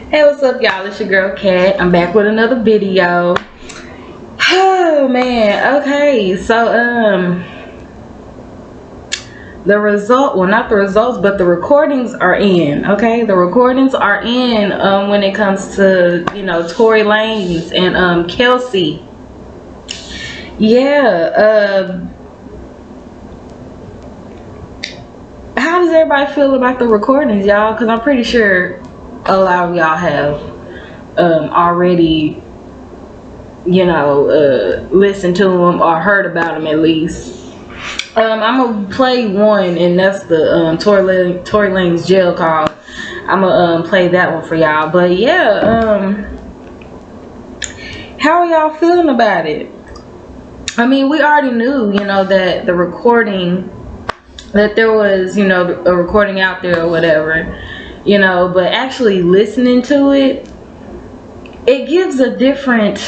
Hey, what's up, y'all? It's your girl Kat. I'm back with another video. Oh man, okay, so the result, well, not the results, but the recordings are in. Okay, the recordings are in when it comes to, you know, Tory Lanez and Kelsey. Yeah, how does everybody feel about the recordings, y'all? Because I'm pretty sure a lot of y'all have already, you know, listened to them or heard about them at least. I'm gonna play one, and that's the Tory Lanez jail call. I'm gonna play that one for y'all. But yeah, how are y'all feeling about it? I mean, we already knew, you know, that the recording, that there was, you know, a recording out there or whatever, you know, but actually listening to it, it gives a different,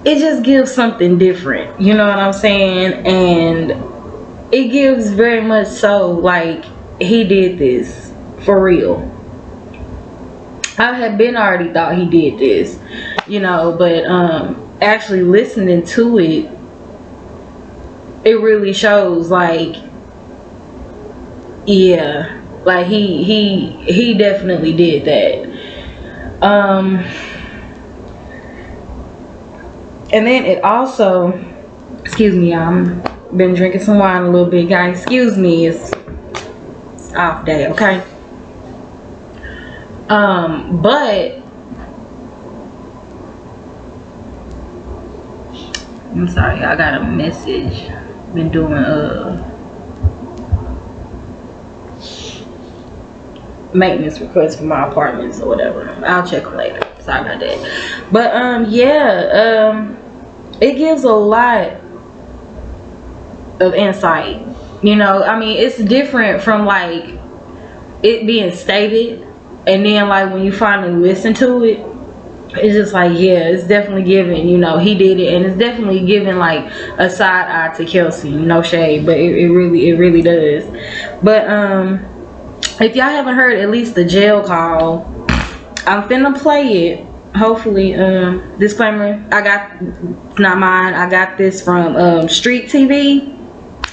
it just gives something different, you know what I'm saying? And it gives very much so like he did this for real. I had been already thought he did this, you know, but actually listening to it, it really shows like, yeah, like he definitely did that. And then it also, excuse me, I'm been drinking some wine a little bit, guys. Excuse me, it's off day, okay? But I'm sorry, I got a message. Been doing maintenance requests for my apartments or whatever. I'll check later. Sorry about that. But yeah, it gives a lot of insight. You know, I mean, it's different from like it being stated, and then like when you finally listen to it, it's just like, yeah, it's definitely giving, you know, he did it, and it's definitely giving like a side eye to Kelsey. No shade, but it really does. But if y'all haven't heard at least the jail call, I'm finna play it. Hopefully, disclaimer, it's not mine. I got this from Street TV.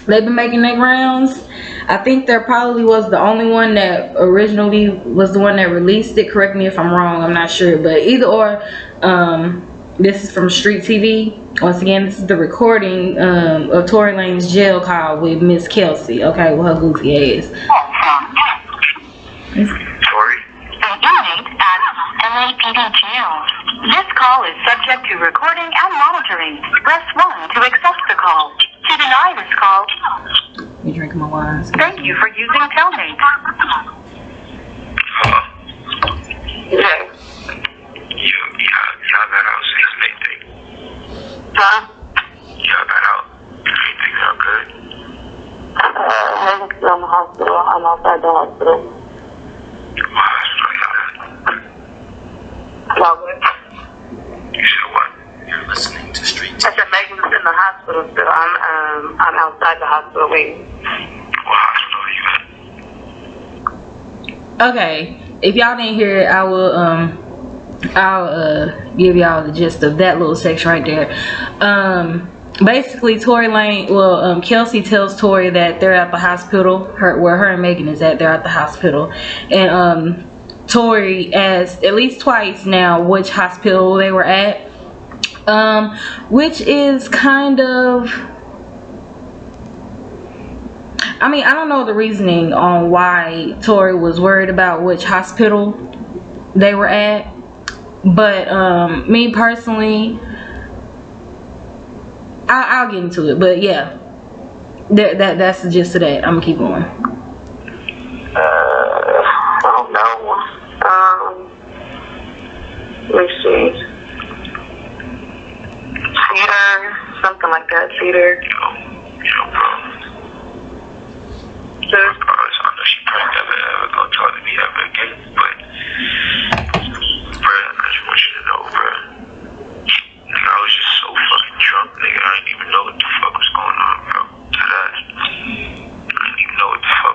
They've been making their rounds. I think there probably was the only one that originally was the one that released it. Correct me if I'm wrong, I'm not sure. But either or, this is from Street TV. Once again, this is the recording of Tory Lanez jail call with Miss Kelsey. Okay, with her goofy ass. Tory? Inmate at LAPD jail. This call is subject to recording and monitoring. Press 1 to accept the call. To deny this call, You drinking my wine? thank you for using Telmate. Hello? Yeah. Y'all got out since anything. Huh? Y'all got out. Anything felt good? I'm still in the hospital. I'm outside the hospital. What hospital y'all at? You said what? You're listening to Street I said Megan's in the hospital still. I'm outside the hospital waiting. What hospital are you at? Okay, if y'all didn't hear it, I'll give y'all the gist of that little section right there. Basically, Tory Lanez, Kelsey tells Tory that they're at the hospital, where her and Megan is at. They're at the hospital, and Tory asked at least twice now which hospital they were at, which is kind of, I mean, I don't know the reasoning on why Tory was worried about which hospital they were at, but me personally, I'll get into it. But yeah, that's the gist of that. I'm gonna keep going. I don't know. Let me see. Cedar, something like that. Cedar. Yo, bro. Sure. I know she probably never ever gonna talk to me ever again, but bro, I just want you to know, bro. Nigga, I was just so fucking drunk, nigga. I didn't even know what the fuck was going on, bro. To that. I didn't even know what the fuck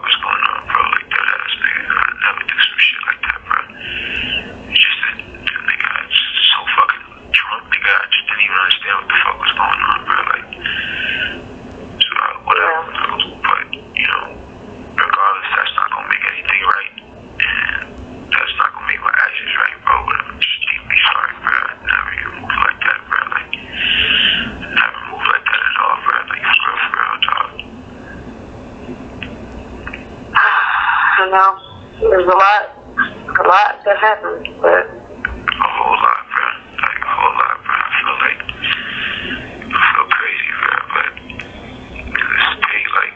don't know. There's a lot that happens, but a whole lot, bro. Like a whole lot, bro. I feel crazy, bro. But this day, like,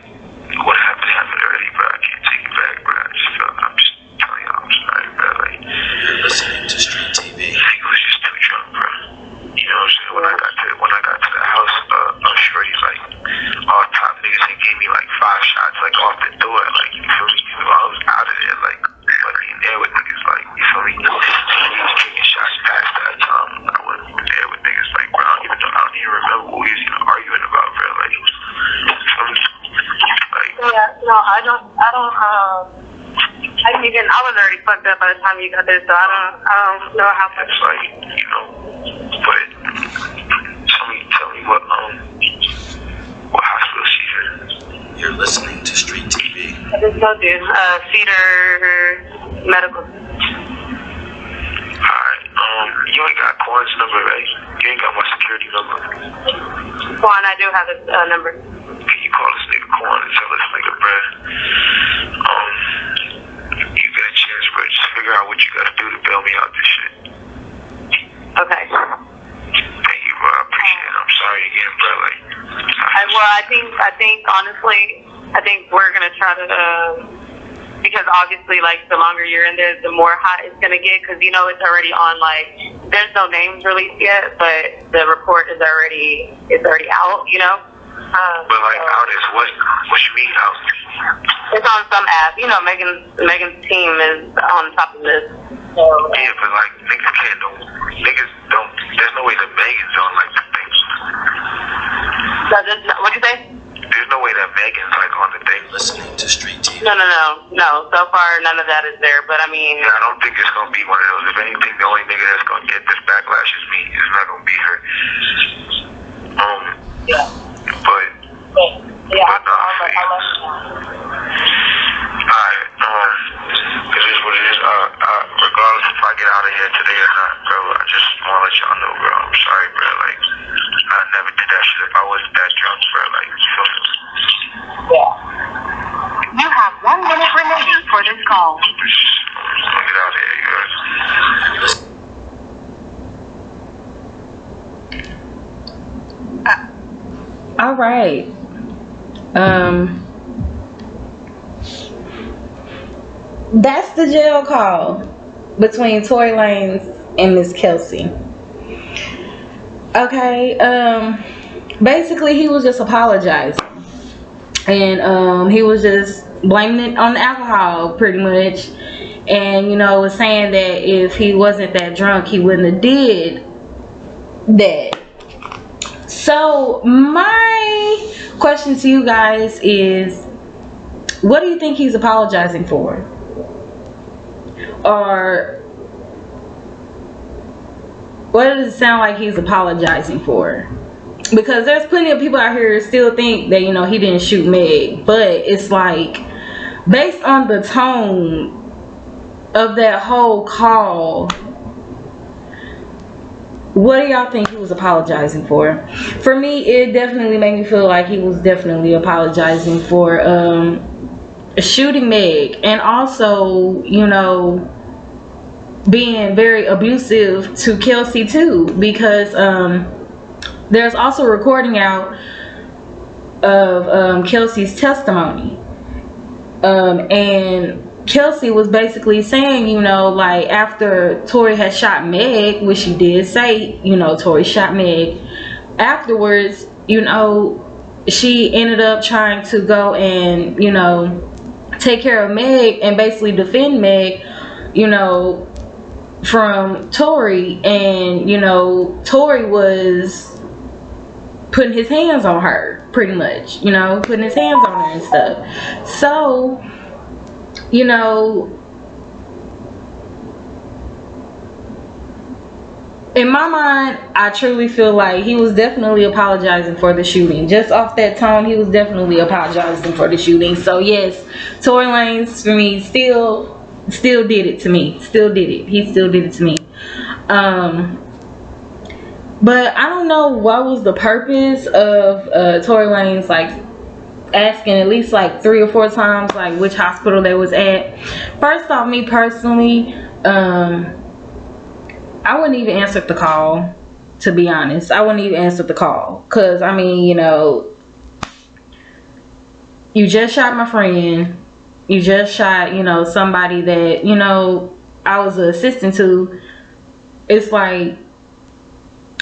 what happened already, bro. I can't take it back, bro. I'm just telling you, I'm sorry, bro. Like, You're listening to Street TV. he was just too drunk, bro. You know what I'm saying? When I got to the house, shorty, like, all top niggas, they gave me like 5 shots, like, off the door, like, you feel me? I was out of there, like, wasn't even there with niggas, like, you feel me? He was taking shots past that time. I wasn't even there with niggas, like, bro, I don't even remember what we was even arguing about, bro, like, you feel me? Like, yeah, no, I was already fucked up by the time you got there, so I don't know how much. it's like, you know, but tell me what hospital she's in. You're listening to Street TV. I just told you, Cedar Medical. Alright, you ain't got Quan's number, right? You ain't got my security number. Quan, I do have his number. Can you call this nigga Quan and tell this nigga, bruh, you get a chance, bro, just figure out what you gotta do to bail me out this shit. Okay. Thank you, bro, I appreciate it. I'm sorry again, bro, like, I think honestly, I think we're gonna try to, because obviously, like, the longer you're in there, the more hot it's gonna get, because, you know, it's already on, like, there's no names released yet, but the report is already out, you know? but like, out is what you mean out? It's on some app. You know, Megan's team is on top of this. So, Yeah, but like, niggas don't, there's no way that Megan's on, like, the thing. what'd you say? There's no way that Megan's, like, on the thing. Listening to Street TV. No. So far, none of that is there. But I mean, Yeah, I don't think it's gonna be one of those. If anything, the only nigga that's gonna get this backlash is me. It's not gonna be her. yeah. But Yeah, But no, I'll let you know. alright, it is what it is. Regardless if I get out of here today or not, bro, I just wanna let y'all know, bro. I'm sorry, bro. Like, I never did that shit if I wasn't that drunk, bro. Like, you feel me? Yeah. You have 1 minute remaining for this call. I'll get out of here, you guys. All right. That's the jail call between Tory Lanez and Miss Kelsey. Okay. Basically, he was just apologizing, and he was just blaming it on the alcohol, pretty much. And, you know, was saying that if he wasn't that drunk, he wouldn't have did that. So my question to you guys is, what do you think he's apologizing for? Or what does it sound like he's apologizing for? Because there's plenty of people out here who still think that, you know, he didn't shoot Meg. But it's like, based on the tone of that whole call, what do y'all think he was apologizing for? For me, it definitely made me feel like he was definitely apologizing for shooting Meg, and also, you know, being very abusive to Kelsey too, because there's also a recording out of Kelsey's testimony, and Kelsey was basically saying, you know, like, after Tory had shot Meg, which she did say, you know, Tory shot Meg, afterwards, you know, she ended up trying to go and, you know, take care of Meg and basically defend Meg, you know, from Tory. And, you know, Tory was putting his hands on her, pretty much, you know, putting his hands on her and stuff. So, you know, in my mind, I truly feel like he was definitely apologizing for the shooting. Just off that tone, he was definitely apologizing for the shooting. So yes, Tory Lanez, for me, still did it to me. Still did it. He still did it to me. But I don't know what was the purpose of Tory Lanez, like, asking at least like 3 or 4 times like which hospital they was at. First off, me personally, I wouldn't even answer the call, to be honest. I wouldn't even answer the call, because I mean, you know, you just shot my friend, you just shot, you know, somebody that, you know, I was an assistant to. It's like,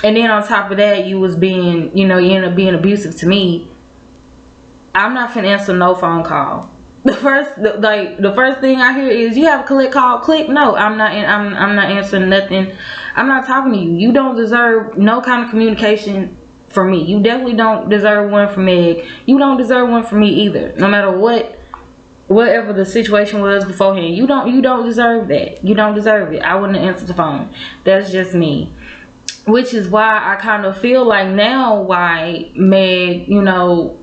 and then on top of that, you was being, you know, you ended up being abusive to me. I'm not finna answer no phone call. The first thing I hear is, you have a collect call. Click. No, I'm not answering nothing. I'm not talking to you. You don't deserve no kind of communication from me. You definitely don't deserve one from Meg. You don't deserve one from me either. No matter whatever the situation was beforehand, you don't deserve that. You don't deserve it. I wouldn't answer the phone. That's just me. Which is why I kind of feel like now why Meg, you know,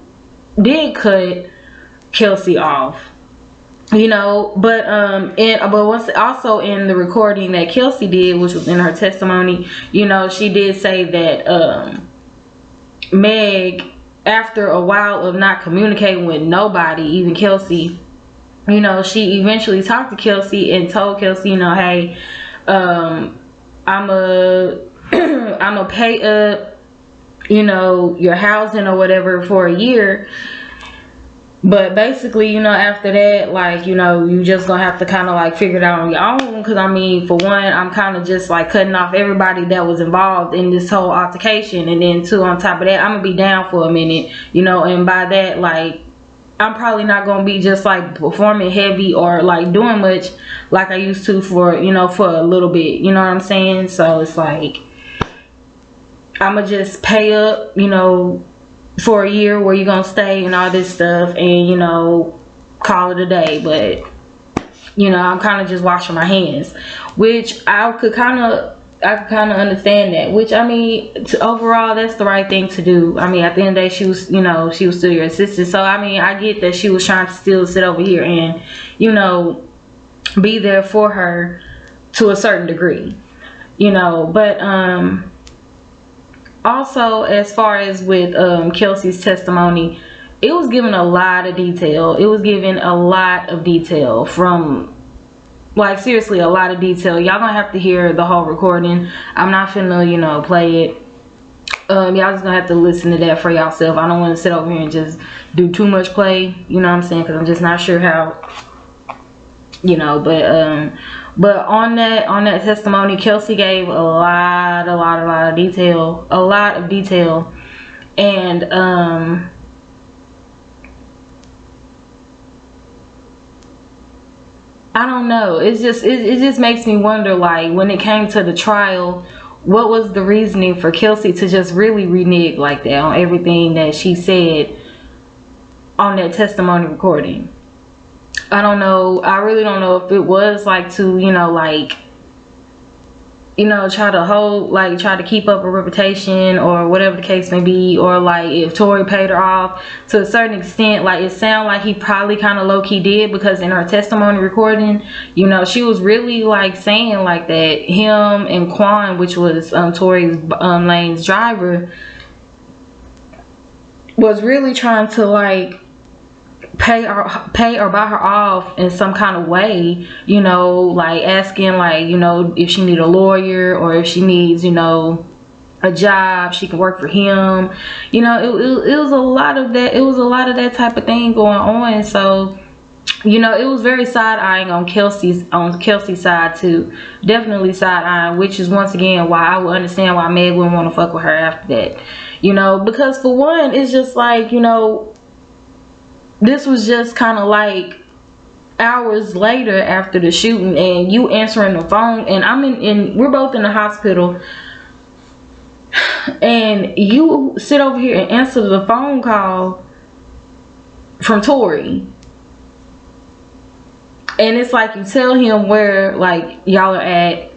did cut Kelsey off, you know. But once, also in the recording that Kelsey did, which was in her testimony, you know, she did say that Meg, after a while of not communicating with nobody, even Kelsey, you know, she eventually talked to Kelsey and told Kelsey, you know, hey, I'm a pay up, you know, your housing or whatever for a year. But basically, you know, after that, like, you know, you just gonna have to kind of like figure it out on your own. Because I mean, for one, I'm kind of just like cutting off everybody that was involved in this whole altercation. And then two, on top of that, I'm gonna be down for a minute, you know. And by that, like, I'm probably not gonna be just like performing heavy or like doing much like I used to for, you know, for a little bit, you know what I'm saying? So it's like, I'ma just pay up, you know, for a year where you're gonna stay and all this stuff, and, you know, call it a day. But, you know, I'm kind of just washing my hands, which I could kind of understand that. Which, I mean, overall, that's the right thing to do. I mean, at the end of the day, she was, you know, she was still your assistant. So, I mean, I get that she was trying to still sit over here and, you know, be there for her to a certain degree, you know. But, also, as far as with Kelsey's testimony, it was given a lot of detail. It was given a lot of detail from, like, seriously, a lot of detail. Y'all gonna have to hear the whole recording. I'm not finna, you know, play it. Y'all just gonna have to listen to that for yourself. I don't want to sit over here and just do too much play, you know what I'm saying? Because I'm just not sure how, you know. But on that testimony, Kelsey gave a lot of detail, and I don't know. It just makes me wonder, like, when it came to the trial, what was the reasoning for Kelsey to just really renege like that on everything that she said on that testimony recording? I don't know. I really don't know if it was like to, you know, like, you know, try to keep up a reputation or whatever the case may be, or like if Tory paid her off to a certain extent. Like, it sounded like he probably kind of low-key did, because in her testimony recording, you know, she was really like saying like that him and Quan, which was Tory's Lanez driver, was really trying to like pay or buy her off in some kind of way, you know, like asking, like, you know, if she need a lawyer or if she needs, you know, a job, she can work for him, you know. It was a lot of that. It was a lot of that type of thing going on. So, you know, it was very side-eyeing on Kelsey's side too. Definitely side-eyeing, which is once again why I would understand why Meg wouldn't want to fuck with her after that, you know. Because for one, it's just like, you know, this was just kind of like hours later after the shooting, and you answering the phone, and we're both in the hospital, and you sit over here and answer the phone call from Tory, and it's like you tell him where like y'all are at,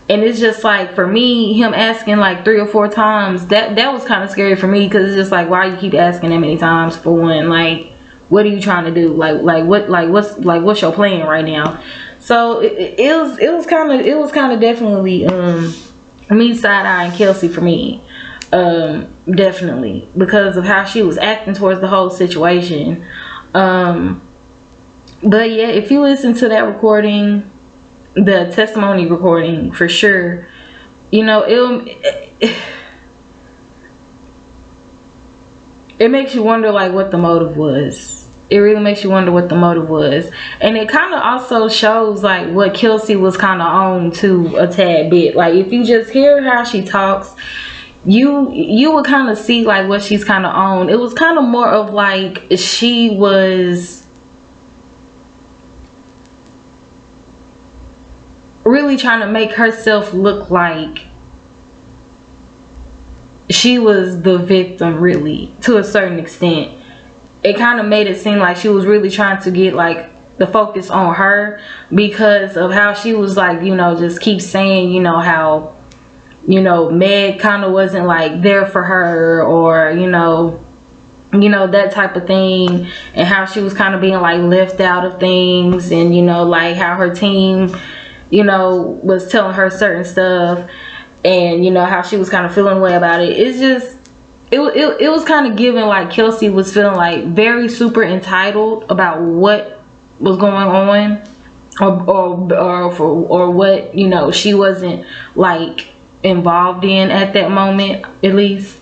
and it's just like, for me, him asking like 3 or 4 times, that was kind of scary for me, because it's just like, why you keep asking that many times? For one, like, what are you trying to do? What's your plan right now? So it was kind of definitely me side-eyeing Kelsey for me. Definitely, because of how she was acting towards the whole situation. But yeah, if you listen to that recording, the testimony recording, for sure, you know, it makes you wonder like what the motive was. It really makes you wonder what the motive was. And it kind of also shows like what Kelsey was kind of on to a tad bit. Like if you just hear how she talks, you would kind of see like what she's kind of on. It was kind of more of like she was really trying to make herself look like she was the victim, really, to a certain extent. It kind of made it seem like she was really trying to get like the focus on her because of how she was like, you know, just keep saying, you know, how, you know, Meg kind of wasn't like there for her, or you know, that type of thing, and how she was kind of being like left out of things, and you know, like how her team, you know, was telling her certain stuff, and you know how she was kind of feeling away about it. It's just it was kind of giving like Kelsey was feeling like very super entitled about what was going on, or what, you know, she wasn't like involved in at that moment, at least.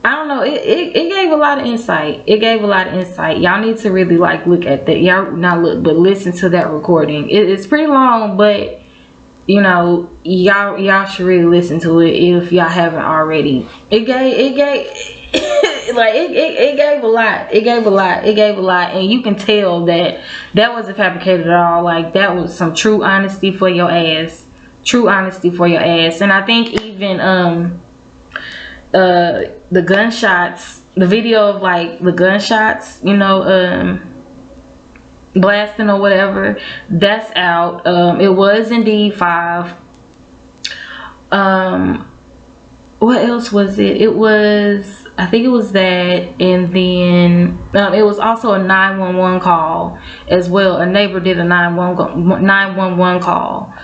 I don't know, it gave a lot of insight. It gave a lot of insight. Y'all need to really like look at that. Y'all not look, but listen to that recording. It's pretty long, but you know, y'all should really listen to it if y'all haven't already. It gave like it gave a lot. It gave a lot, and you can tell that wasn't fabricated at all. Like that was some true honesty for your ass. True honesty for your ass. And I think even the gunshots, the video of like the gunshots, you know, blasting or whatever, that's out. It was indeed 5. What else was it? It was, I think it was that, and then it was also a 911 call as well. A neighbor did a 911 call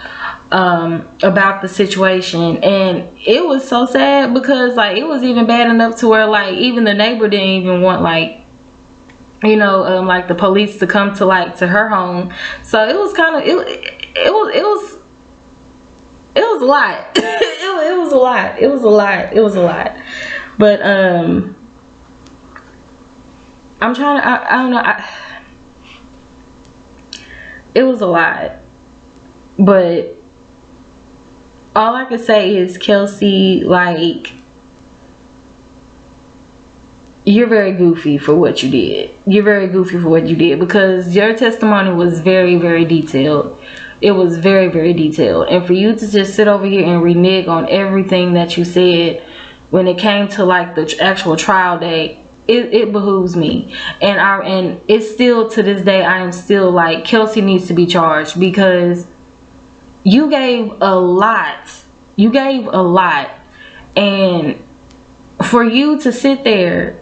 about the situation, and it was so sad because like it was even bad enough to where like even the neighbor didn't even want like, you know, like the police to come to like to her home. So it was kind of it was a lot. it was a lot. But I'm trying to, I don't know, it was a lot. But all I can say is, Kelsey, like, you're very goofy for what you did. You're very goofy for what you did, because your testimony was very, very detailed. It was very, very detailed. And for you to just sit over here and renege on everything that you said when it came to like the actual trial date, it behooves me. And it's still, to this day, I am still like, Kelsey needs to be charged, because you gave a lot. You gave a lot. And for you to sit there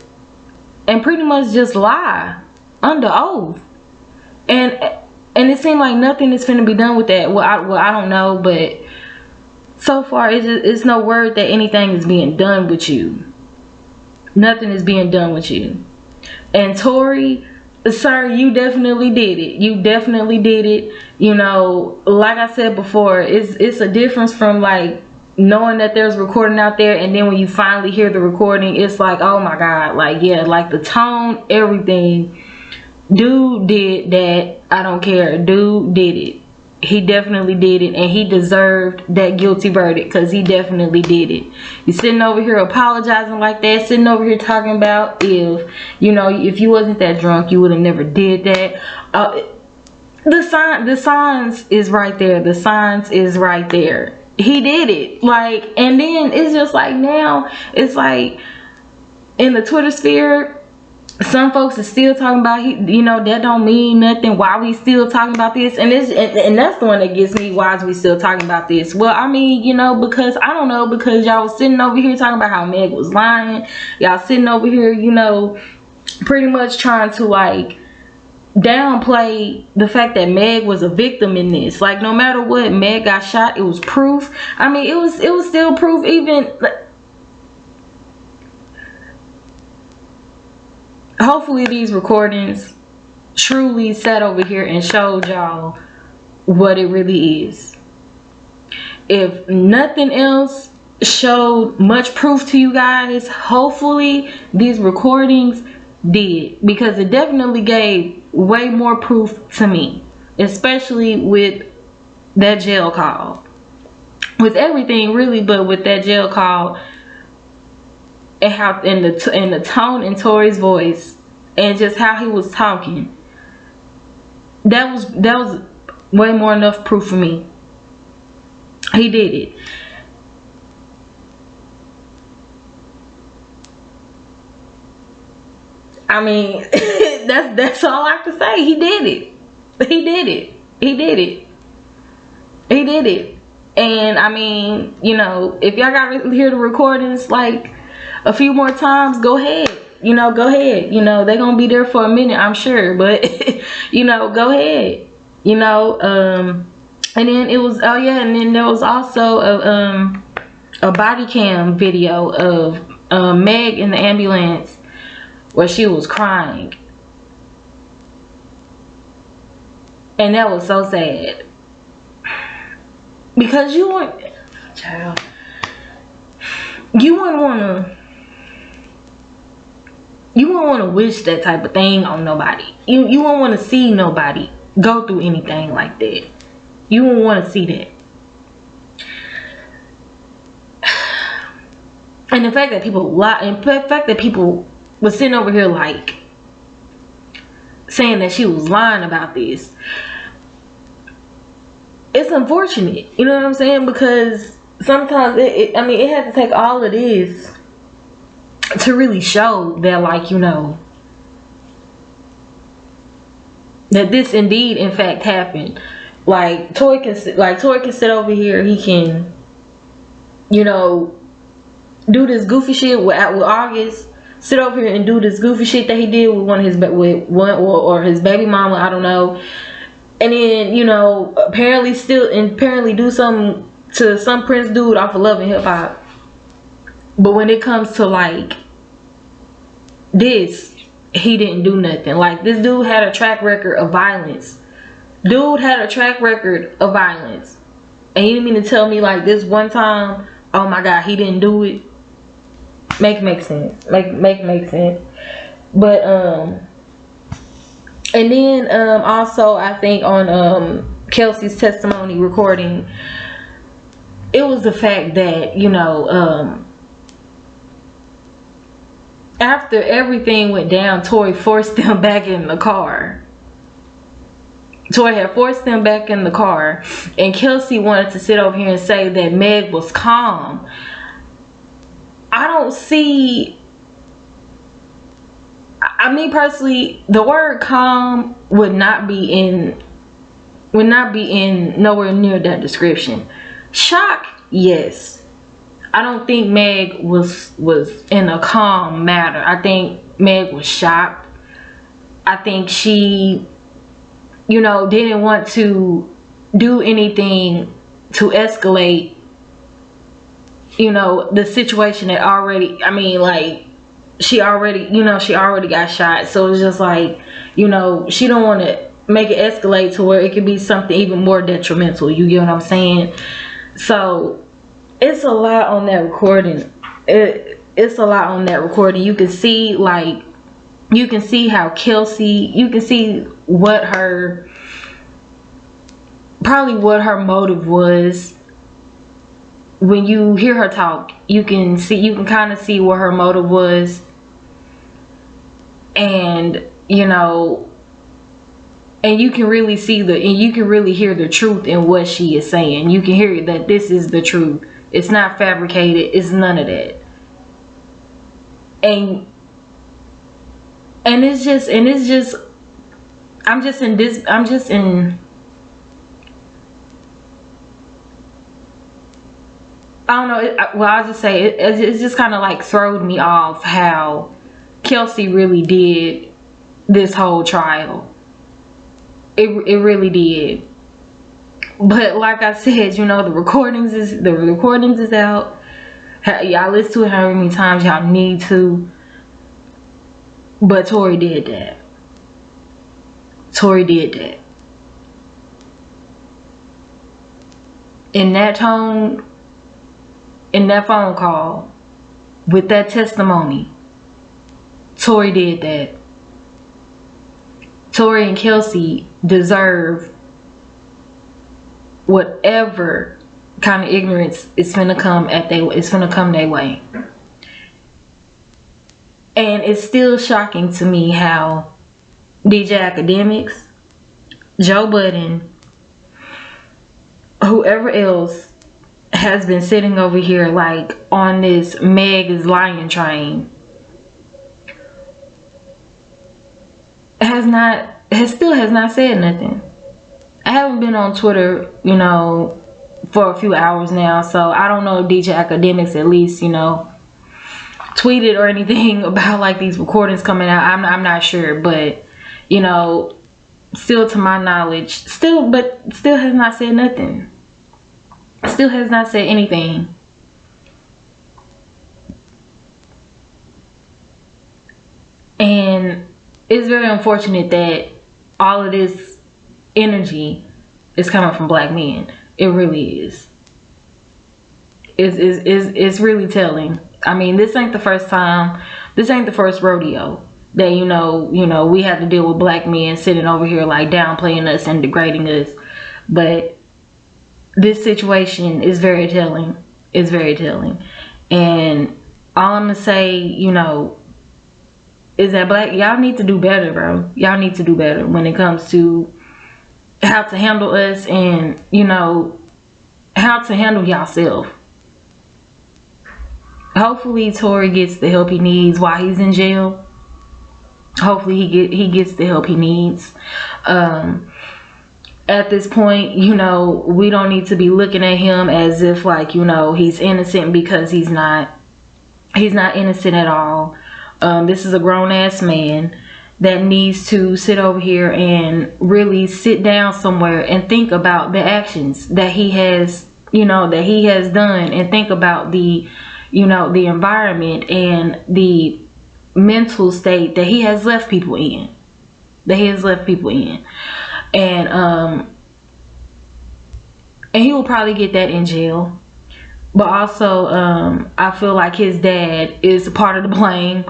and pretty much just lie under oath, and it seemed like nothing is finna be done with that. Well, I don't know, but so far it's no word that anything is being done with you. Nothing is being done with you. And Tory, sir, you definitely did it. You definitely did it. You know, like I said before, it's a difference from like knowing that there's recording out there, and then when you finally hear the recording, it's like, oh my god, like, yeah, like the tone, everything. Dude did that. I don't care. Dude did it. He definitely did it, and he deserved that guilty verdict, because he definitely did it. You're sitting over here apologizing like that, sitting over here talking about if, you know, if you wasn't that drunk, you would have never did that. The signs is right there. The signs is right there. He did it. Like, and then it's just like, now it's like in the Twitter sphere, some folks are still talking about, you know, that don't mean nothing. Why we still talking about this? And that's the one that gets me. Why is we still talking about this? Well, I mean, you know, because I don't know, because y'all was sitting over here talking about how Meg was lying. Y'all sitting over here, you know, pretty much trying to like downplay the fact that Meg was a victim in this. Like, no matter what, Meg got shot. It was proof. I mean, it was still proof. Even hopefully these recordings truly sat over here and showed y'all what it really is. If nothing else showed much proof to you guys, hopefully these recordings did, because it definitely gave way more proof to me, especially with that jail call, with everything really, but with that jail call and how in the tone in Tory's voice and just how he was talking, that was way more enough proof for me. He did it. I mean, that's all I have to say. He did it. He did it. He did it. He did it. And I mean, you know, if y'all gotta hear the recordings like a few more times, go ahead. You know, go ahead. You know, they're gonna be there for a minute, I'm sure. But you know, go ahead. You know, and then it was, oh yeah, and then there was also a body cam video of Meg in the ambulance where she was crying. And that was so sad. Because you wouldn't want to wish that type of thing on nobody. You won't want to see nobody go through anything like that. You won't want to see that. And the fact that people lie, and the fact that people was sitting over here like saying that she was lying about this, it's unfortunate. You know what I'm saying? Because sometimes I mean, it had to take all of this to really show that, like, you know, that this indeed in fact happened. Like Tory can sit over here, he can, you know, do this goofy shit with August, sit over here and do this goofy shit that he did with one his baby mama, I don't know, and then, you know, apparently do something to some Prince dude off of Love and Hip Hop. But when it comes to like this, he didn't do nothing. Like, this dude had a track record of violence. And you didn't mean to tell me like this one time, oh my god, he didn't do it. Make sense. Make sense. But and then also I think on Kelsey's testimony recording, it was the fact that, you know, after everything went down, Tory forced them back in the car. Tory had forced them back in the car, and Kelsey wanted to sit over here and say that Meg was calm. I don't see, I mean, personally, the word calm would not be in nowhere near that description. Shock, yes. I don't think Meg was in a calm manner. I think Meg was shocked. I think she, you know, didn't want to do anything to escalate, you know, the situation that already, I mean, like, she already got shot. So it's just like, you know, she don't want to make it escalate to where it could be something even more detrimental. You get what I'm saying? So it's a lot on that recording. It's a lot on that recording. You can see, like, you can see how Kelsey, you can see what her motive was. When you hear her talk, you can kind of see what her motive was. And, you know, and you can really see and you can really hear the truth in what she is saying. You can hear that this is the truth. It's not fabricated. It's none of that. And it's just I'm just in I don't know. Well, I'll just say it's just kind of like throwed me off how Kelsey really did this whole trial. It really did. But like I said, you know, the recordings is out. Y'all listen to it however many times y'all need to. But Tory did that. Tory did that. In that tone, in that phone call, with that testimony, Tory did that. Tory and Kelsey deserve whatever kind of ignorance is finna come their way. And it's still shocking to me how DJ Academics, Joe Budden, whoever else has been sitting over here like on this Meg is lying train has not said nothing. I haven't been on Twitter, you know, for a few hours now, so I don't know if DJ Academics at least, you know, tweeted or anything about like these recordings coming out. I'm not sure, but you know, still to my knowledge, still has not said nothing. Still has not said anything. And it's very unfortunate that all of this energy is coming from black men. It really is. It's really telling. I mean, this ain't the first time. This ain't the first rodeo that you know we have to deal with black men sitting over here like downplaying us and degrading us. But this situation is very telling. It's very telling. And all I'm gonna say, you know, is that y'all need to do better, bro. Y'all need to do better when it comes to how to handle us and, you know, how to handle yourself. Hopefully Tory gets the help he needs while he's in jail. Hopefully he gets the help he needs. At this point, you know, we don't need to be looking at him as if like, you know, he's innocent, because he's not. He's not innocent at all. This is a grown-ass man that needs to sit over here and really sit down somewhere and think about the actions that he has, you know, that he has done, and think about the, you know, the environment and the mental state that he has left people in. And he will probably get that in jail. But also, I feel like his dad is a part of the blame,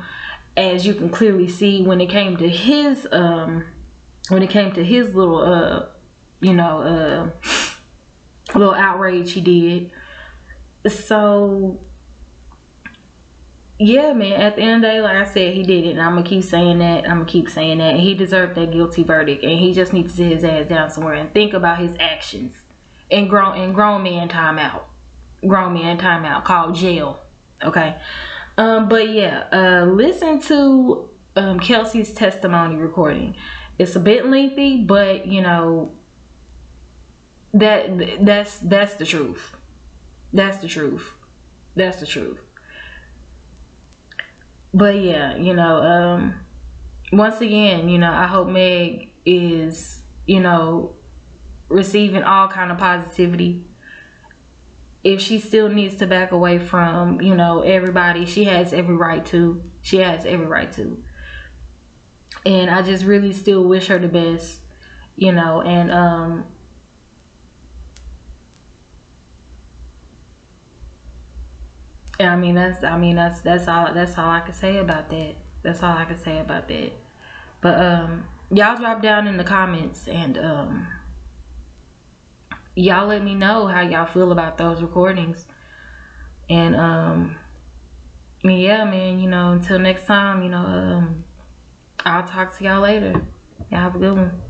as you can clearly see when it came to his little you know, little outrage he did. So yeah, man, at the end of the day, like I said, he did it, and I'm gonna keep saying that. And he deserved that guilty verdict, and he just needs to sit his ass down somewhere and think about his actions. And grown man time out called jail. Okay. But yeah, listen to Kelsey's testimony recording. It's a bit lengthy, but you know, that's the truth. That's the truth. But yeah, you know, once again, you know, I hope Meg is, you know, receiving all kind of positivity. If she still needs to back away from, you know, everybody, she has every right to. And I just really still wish her the best, you know. And I mean that's all I can say about that. But y'all drop down in the comments and y'all let me know how y'all feel about those recordings. And yeah, man, you know, until next time, you know, I'll talk to y'all later. Y'all have a good one.